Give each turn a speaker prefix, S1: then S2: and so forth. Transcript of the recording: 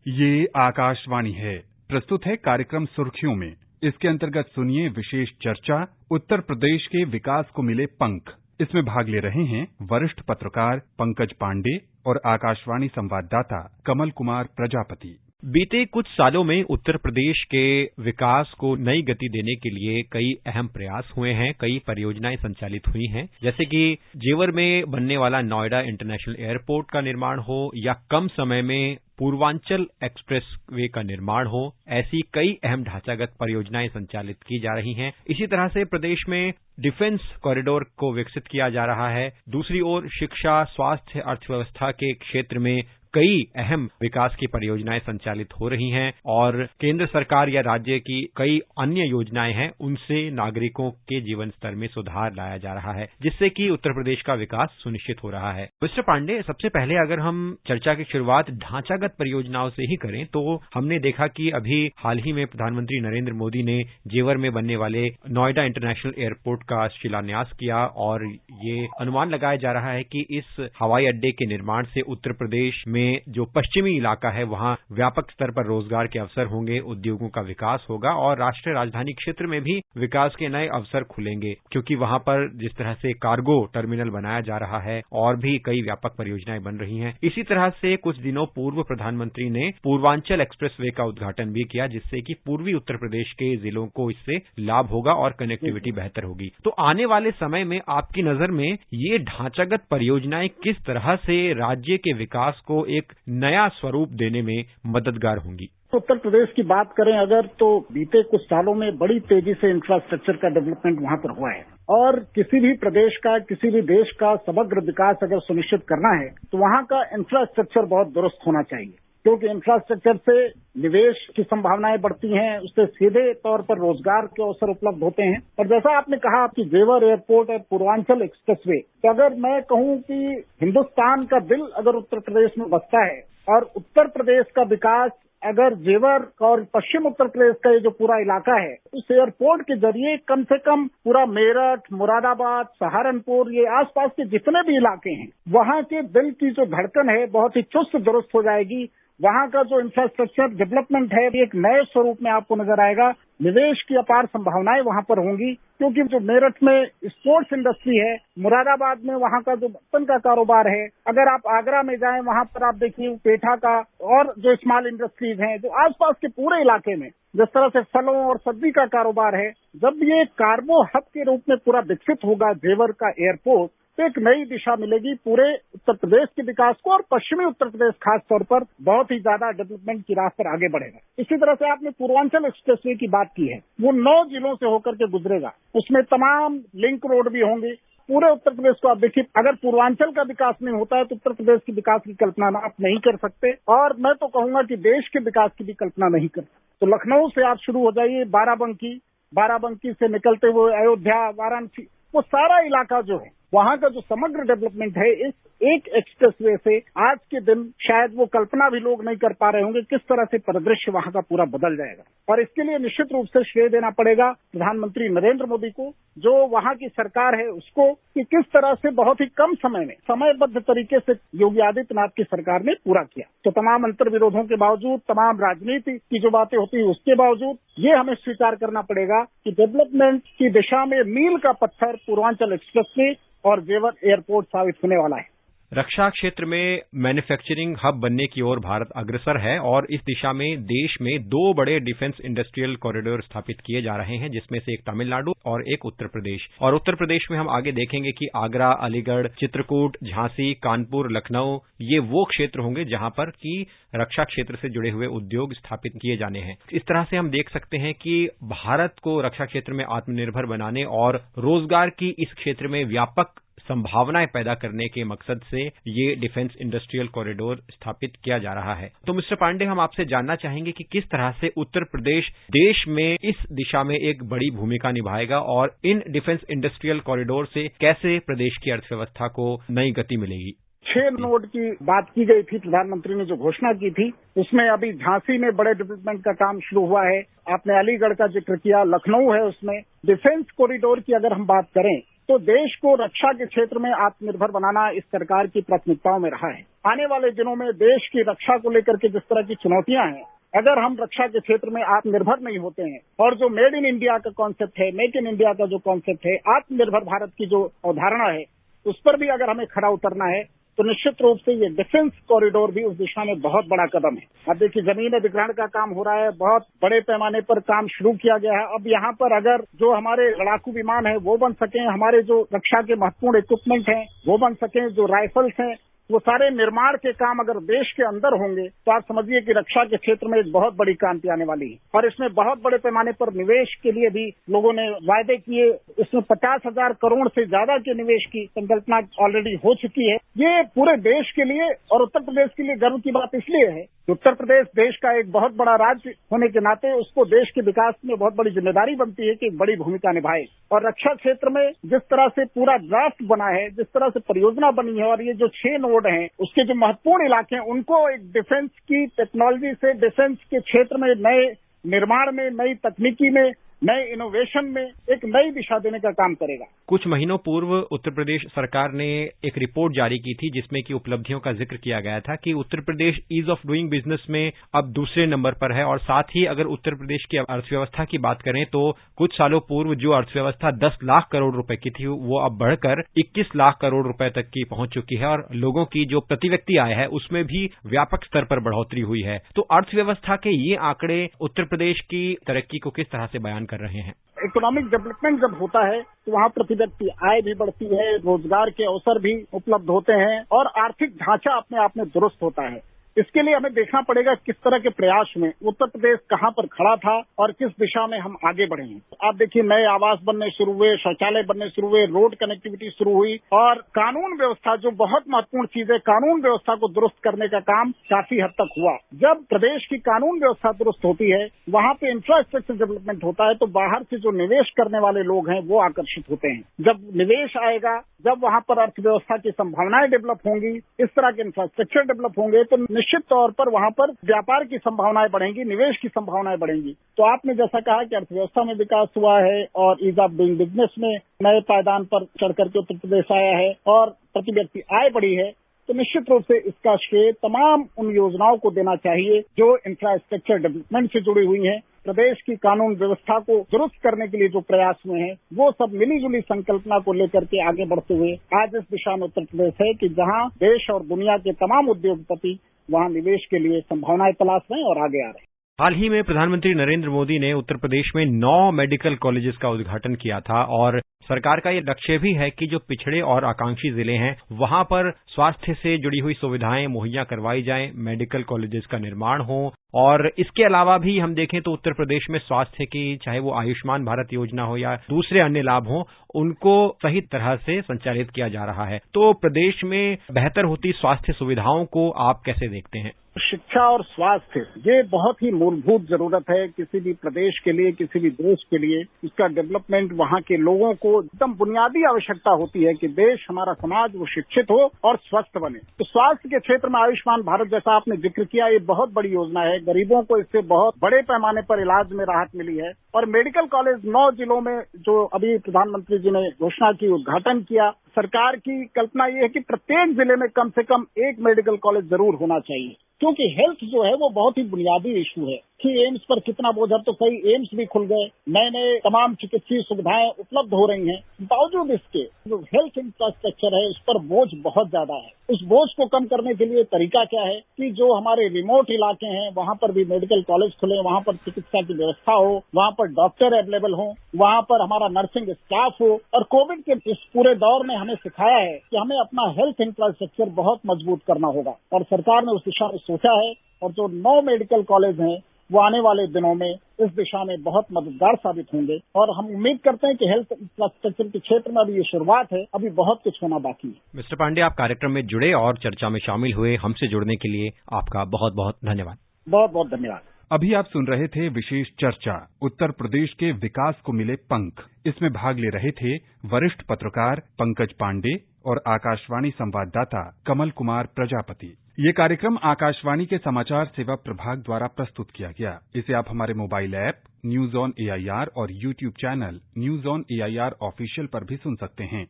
S1: ये आकाशवाणी है। प्रस्तुत है कार्यक्रम सुर्खियों में। इसके अंतर्गत सुनिए विशेष चर्चा, उत्तर प्रदेश के विकास को मिले पंख। इसमें भाग ले रहे हैं वरिष्ठ पत्रकार पंकज पांडे और आकाशवाणी संवाददाता कमल कुमार प्रजापति।
S2: बीते कुछ सालों में उत्तर प्रदेश के विकास को नई गति देने के लिए कई अहम प्रयास हुए हैं, कई परियोजनाएं संचालित हुई हैं, जैसे कि जेवर में बनने वाला नोएडा इंटरनेशनल एयरपोर्ट का निर्माण हो या कम समय में पूर्वांचल एक्सप्रेस वे का निर्माण हो। ऐसी कई अहम ढांचागत परियोजनाएं संचालित की जा रही हैं। इसी तरह से प्रदेश में डिफेंस कॉरिडोर को विकसित किया जा रहा है। दूसरी ओर शिक्षा, स्वास्थ्य, अर्थव्यवस्था के क्षेत्र में कई अहम विकास की परियोजनाएं संचालित हो रही हैं और केंद्र सरकार या राज्य की कई अन्य योजनाएं हैं, उनसे नागरिकों के जीवन स्तर में सुधार लाया जा रहा है, जिससे कि उत्तर प्रदेश का विकास सुनिश्चित हो रहा है। मिस्टर पांडे, सबसे पहले अगर हम चर्चा की शुरुआत ढांचागत परियोजनाओं से ही करें तो हमने देखा कि अभी हाल ही में प्रधानमंत्री नरेंद्र मोदी ने जेवर में बनने वाले नोएडा इंटरनेशनल एयरपोर्ट का शिलान्यास किया और ये अनुमान लगाया जा रहा है कि इस हवाई अड्डे के निर्माण से उत्तर प्रदेश में जो पश्चिमी इलाका है वहां व्यापक स्तर पर रोजगार के अवसर होंगे, उद्योगों का विकास होगा और राष्ट्रीय राजधानी क्षेत्र में भी विकास के नए अवसर खुलेंगे, क्योंकि वहां पर जिस तरह से कार्गो टर्मिनल बनाया जा रहा है और भी कई व्यापक परियोजनाएं बन रही हैं। इसी तरह से कुछ दिनों पूर्व प्रधानमंत्री ने पूर्वांचल एक्सप्रेस वे का उद्घाटन भी किया, जिससे कि पूर्वी उत्तर प्रदेश के जिलों को इससे लाभ होगा और कनेक्टिविटी बेहतर होगी। तो आने वाले समय में आपकी नजर में ये ढांचागत परियोजनाएं किस तरह से राज्य के विकास को एक नया स्वरूप देने में मददगार होंगी?
S3: उत्तर प्रदेश की बात करें अगर, तो बीते कुछ सालों में बड़ी तेजी से इंफ्रास्ट्रक्चर का डेवलपमेंट वहां पर हुआ है और किसी भी प्रदेश का, किसी भी देश का समग्र विकास अगर सुनिश्चित करना है तो वहां का इंफ्रास्ट्रक्चर बहुत दुरुस्त होना चाहिए, क्योंकि इंफ्रास्ट्रक्चर से निवेश की संभावनाएं बढ़ती हैं, उससे सीधे तौर पर रोजगार के अवसर उपलब्ध होते हैं। और जैसा आपने कहा कि जेवर एयरपोर्ट और पूर्वांचल एक्सप्रेसवे, तो अगर मैं कहूं कि हिंदुस्तान का दिल अगर उत्तर प्रदेश में बसता है और उत्तर प्रदेश का विकास अगर जेवर और पश्चिम उत्तर प्रदेश का ये जो पूरा इलाका है, उस एयरपोर्ट के जरिए कम से कम पूरा मेरठ, मुरादाबाद, सहारनपुर, ये आसपास के जितने भी इलाके हैं, वहां के दिल की जो धड़कन है बहुत ही चुस्त दुरुस्त हो जाएगी। वहां का जो इंफ्रास्ट्रक्चर डेवलपमेंट है एक नए स्वरूप में आपको नजर आएगा। निवेश की अपार संभावनाएं वहां पर होंगी, क्योंकि जो मेरठ में स्पोर्ट्स इंडस्ट्री है, मुरादाबाद में वहां का जो बर्तन का कारोबार है, अगर आप आगरा में जाएं वहां पर आप देखिए पेठा का और जो स्मॉल इंडस्ट्रीज हैं, जो आसपास के पूरे इलाके में जिस तरह से फलों और सब्जी का कारोबार है, जब ये कार्गो हब के रूप में पूरा विकसित होगा जेवर का एयरपोर्ट, तो एक नई दिशा मिलेगी पूरे उत्तर प्रदेश के विकास को और पश्चिमी उत्तर प्रदेश खास तौर पर बहुत ही ज्यादा डेवलपमेंट की राह पर आगे बढ़ेगा। इसी तरह से आपने पूर्वांचल एक्सप्रेसवे की बात की है, वो 9 जिलों से होकर के गुजरेगा, उसमें तमाम लिंक रोड भी होंगे। पूरे उत्तर प्रदेश को आप देखिए, अगर पूर्वांचल का विकास नहीं होता है तो उत्तर प्रदेश के विकास की कल्पना आप नहीं कर सकते और मैं तो कहूंगा कि देश के विकास की भी कल्पना नहीं कर सकते। तो लखनऊ से आप शुरू हो जाइए, बाराबंकी से निकलते हुए अयोध्या, वाराणसी, वो सारा इलाका जो है वहां का जो समग्र डेवलपमेंट है इस एक एक्सप्रेसवे से आज के दिन शायद वो कल्पना भी लोग नहीं कर पा रहे होंगे किस तरह से परिदृश्य वहां का पूरा बदल जाएगा। और इसके लिए निश्चित रूप से श्रेय देना पड़ेगा प्रधानमंत्री नरेंद्र मोदी को, जो वहां की सरकार है उसको, कि किस तरह से बहुत ही कम समय में समयबद्ध तरीके से योगी आदित्यनाथ की सरकार ने पूरा किया। तो तमाम अंतर विरोधों के बावजूद, तमाम राजनीति की जो बातें होती है उसके बावजूद, ये हमें स्वीकार करना पड़ेगा कि डेवलपमेंट की दिशा में मील का पत्थर पूर्वांचल एक्सप्रेसवे और जेवर एयरपोर्ट साबित होने वाला है।
S2: रक्षा क्षेत्र में मैन्युफैक्चरिंग हब बनने की ओर भारत अग्रसर है और इस दिशा में देश में 2 बड़े डिफेंस इंडस्ट्रियल कॉरिडोर स्थापित किए जा रहे हैं, जिसमें से एक तमिलनाडु और एक उत्तर प्रदेश। और उत्तर प्रदेश में हम आगे देखेंगे कि आगरा, अलीगढ़, चित्रकूट, झांसी, कानपुर, लखनऊ, ये वो क्षेत्र होंगे जहां पर कि रक्षा क्षेत्र से जुड़े हुए उद्योग स्थापित किए जाने हैं। इस तरह से हम देख सकते हैं कि भारत को रक्षा क्षेत्र में आत्मनिर्भर बनाने और रोजगार की इस क्षेत्र में व्यापक संभावनाएं पैदा करने के मकसद से ये डिफेंस इंडस्ट्रियल कॉरिडोर स्थापित किया जा रहा है। तो मिस्टर पांडे, हम आपसे जानना चाहेंगे कि किस तरह से उत्तर प्रदेश देश में इस दिशा में एक बड़ी भूमिका निभाएगा और इन डिफेंस इंडस्ट्रियल कॉरिडोर से कैसे प्रदेश की अर्थव्यवस्था को नई गति मिलेगी?
S3: 6 नोड की बात की गई थी, प्रधानमंत्री ने जो घोषणा की थी उसमें अभी झांसी में बड़े डेवलपमेंट का काम शुरू हुआ है। आपने अलीगढ़ का जिक्र किया, लखनऊ है उसमें। डिफेंस कॉरिडोर की अगर हम बात करें तो देश को रक्षा के क्षेत्र में आत्मनिर्भर बनाना इस सरकार की प्राथमिकताओं में रहा है आने वाले दिनों में देश की रक्षा को लेकर के जिस तरह की चुनौतियां हैं, अगर हम रक्षा के क्षेत्र में आत्मनिर्भर नहीं होते हैं और जो मेड इन इंडिया का कॉन्सेप्ट है, मेक इन इंडिया का जो कॉन्सेप्ट है, आत्मनिर्भर भारत की जो अवधारणा है, उस पर भी अगर हमें खरा उतरना है तो निश्चित रूप से ये डिफेंस कॉरिडोर भी उस दिशा में बहुत बड़ा कदम है। अब देखिए, जमीन अधिग्रहण का काम हो रहा है, बहुत बड़े पैमाने पर काम शुरू किया गया है। अब यहाँ पर अगर जो हमारे लड़ाकू विमान है वो बन सके, हमारे जो रक्षा के महत्वपूर्ण इक्विपमेंट हैं वो बन सके, जो राइफल्स हैं, वो सारे निर्माण के काम अगर देश के अंदर होंगे तो आप समझिए कि रक्षा के क्षेत्र में एक बहुत बड़ी क्रांति आने वाली है। और इसमें बहुत बड़े पैमाने पर निवेश के लिए भी लोगों ने वायदे किए। इसमें 50,000 करोड़ से ज्यादा के निवेश की संकल्पना ऑलरेडी हो चुकी है। ये पूरे देश के लिए और उत्तर प्रदेश के लिए गर्व की बात इसलिए है कि उत्तर प्रदेश देश का एक बहुत बड़ा राज्य होने के नाते उसको देश के विकास में बहुत बड़ी जिम्मेदारी बनती है कि एक बड़ी भूमिका निभाए। और रक्षा क्षेत्र में जिस तरह से पूरा ड्राफ्ट बना है, जिस तरह से परियोजना बनी है, और ये जो 6 नोड हैं उसके जो महत्वपूर्ण इलाके हैं उनको एक डिफेंस की टेक्नोलॉजी से, डिफेंस के क्षेत्र में नए निर्माण में, नई तकनीकी में, नए इनोवेशन में एक नई दिशा देने का काम करेगा।
S2: कुछ महीनों पूर्व उत्तर प्रदेश सरकार ने एक रिपोर्ट जारी की थी जिसमें कि उपलब्धियों का जिक्र किया गया था कि Uttar Pradesh ease of doing business में अब दूसरे नंबर पर है। और साथ ही अगर उत्तर प्रदेश की अर्थव्यवस्था की बात करें तो कुछ सालों पूर्व जो अर्थव्यवस्था 10 लाख करोड़ रुपए की थी वो अब बढ़कर 21 लाख करोड़ रुपए तक की पहुंच चुकी है। और लोगों की जो प्रति व्यक्ति आय है उसमें भी व्यापक स्तर पर बढ़ोतरी हुई है। तो अर्थव्यवस्था के ये आंकड़े उत्तर प्रदेश की तरक्की को किस तरह से बयान कर रहे हैं?
S3: इकोनॉमिक डेवलपमेंट जब होता है तो वहाँ प्रति व्यक्ति आय भी बढ़ती है, रोजगार के अवसर भी उपलब्ध होते हैं और आर्थिक ढांचा अपने आप में दुरुस्त होता है। इसके लिए हमें देखना पड़ेगा किस तरह के प्रयास में उत्तर प्रदेश कहाँ पर खड़ा था और किस दिशा में हम आगे बढ़े हैं। आप देखिए, नए आवास बनने शुरू हुए, शौचालय बनने शुरू हुए, रोड कनेक्टिविटी शुरू हुई और कानून व्यवस्था, जो बहुत महत्वपूर्ण चीज है, कानून व्यवस्था को दुरुस्त करने का काम काफी हद तक हुआ। जब प्रदेश की कानून व्यवस्था दुरुस्त होती है, वहाँ पे इंफ्रास्ट्रक्चर डेवलपमेंट होता है, तो बाहर से जो निवेश करने वाले लोग हैं वो आकर्षित होते हैं। जब निवेश आएगा, जब वहाँ पर अर्थव्यवस्था की संभावनाएं डेवलप होंगी, इस तरह के इंफ्रास्ट्रक्चर डेवलप होंगे तो निश्चित तौर पर वहाँ पर व्यापार की संभावनाएं बढ़ेंगी, निवेश की संभावनाएं बढ़ेंगी। तो आपने जैसा कहा कि अर्थव्यवस्था में विकास हुआ है और ईज ऑफ डूइंग बिजनेस में नए पायदान पर चढ़ करके उत्तर प्रदेश आया है और प्रति व्यक्ति आय बढ़ी है, तो निश्चित रूप से इसका श्रेय तमाम उन योजनाओं को देना चाहिए जो इंफ्रास्ट्रक्चर डेवलपमेंट से जुड़ी हुई हैं। प्रदेश की कानून व्यवस्था को दुरुस्त करने के लिए जो प्रयास हुए हैं वो सब मिली जुली संकल्पना को लेकर के आगे बढ़ते हुए आज इस दिशा में उत्तर प्रदेश है कि जहां देश और दुनिया के तमाम उद्योगपति वहां निवेश के लिए संभावनाएं तलाश रहे हैं और आगे आ रहे हैं।
S2: हाल ही में प्रधानमंत्री नरेंद्र मोदी ने उत्तर प्रदेश में 9 मेडिकल कॉलेजेस का उद्घाटन किया था और सरकार का ये लक्ष्य भी है कि जो पिछड़े और आकांक्षी जिले हैं वहां पर स्वास्थ्य से जुड़ी हुई सुविधाएं मुहैया करवाई जाएं, मेडिकल कॉलेजेस का निर्माण हो। और इसके अलावा भी हम देखें तो उत्तर प्रदेश में स्वास्थ्य की, चाहे वो आयुष्मान भारत योजना हो या दूसरे अन्य लाभ हो, उनको सही तरह से संचालित किया जा रहा है। तो प्रदेश में बेहतर होती स्वास्थ्य सुविधाओं को आप कैसे देखते हैं?
S3: शिक्षा और स्वास्थ्य ये बहुत ही मूलभूत जरूरत है किसी भी प्रदेश के लिए, किसी भी देश के लिए। इसका डेवलपमेंट वहाँ के लोगों को एकदम बुनियादी आवश्यकता होती है कि देश, हमारा समाज वो शिक्षित हो और स्वस्थ बने। तो स्वास्थ्य के क्षेत्र में आयुष्मान भारत जैसा आपने जिक्र किया, ये बहुत बड़ी योजना है। गरीबों को इससे बहुत बड़े पैमाने पर इलाज में राहत मिली है। और मेडिकल कॉलेज 9 जिलों में जो अभी प्रधानमंत्री जी ने घोषणा की, उद्घाटन किया, सरकार की कल्पना ये है कि प्रत्येक जिले में कम से कम एक मेडिकल कॉलेज जरूर होना चाहिए, क्योंकि हेल्थ जो है वो बहुत ही बुनियादी इशू है कि एम्स पर कितना बोझ है। तो कई एम्स भी खुल गए, नए नए तमाम चिकित्सीय सुविधाएं उपलब्ध हो रही हैं। बावजूद इसके जो हेल्थ इंफ्रास्ट्रक्चर है उस पर बोझ बहुत ज्यादा है। उस बोझ को कम करने के लिए तरीका क्या है कि जो हमारे रिमोट इलाके हैं वहां पर भी मेडिकल कॉलेज खुले, वहां पर चिकित्सा की व्यवस्था हो, वहां पर डॉक्टर अवेलेबल हो, वहां पर हमारा नर्सिंग स्टाफ हो। और कोविड के इस पूरे दौर ने हमें सिखाया है कि हमें अपना हेल्थ इंफ्रास्ट्रक्चर बहुत मजबूत करना होगा और सरकार ने उस दिशा में सोचा है। और जो 9 मेडिकल कॉलेज हैं वो आने वाले दिनों में इस दिशा में बहुत मददगार साबित होंगे। और हम उम्मीद करते हैं कि हेल्थ इंफ्रास्ट्रक्चर के क्षेत्र में अभी ये शुरुआत है, अभी बहुत कुछ होना बाकी है।
S2: मिस्टर पांडे, आप कार्यक्रम में जुड़े और चर्चा में शामिल हुए, हमसे जुड़ने के लिए आपका बहुत बहुत धन्यवाद।
S3: बहुत बहुत धन्यवाद।
S1: अभी आप सुन रहे थे विशेष चर्चा, उत्तर प्रदेश के विकास को मिले पंख। इसमें भाग ले रहे थे वरिष्ठ पत्रकार पंकज पांडे और आकाशवाणी संवाददाता कमल कुमार प्रजापति। ये कार्यक्रम आकाशवाणी के समाचार सेवा प्रभाग द्वारा प्रस्तुत किया गया। इसे आप हमारे mobile app news on AIR और YouTube channel news on AIR official पर भी सुन सकते हैं।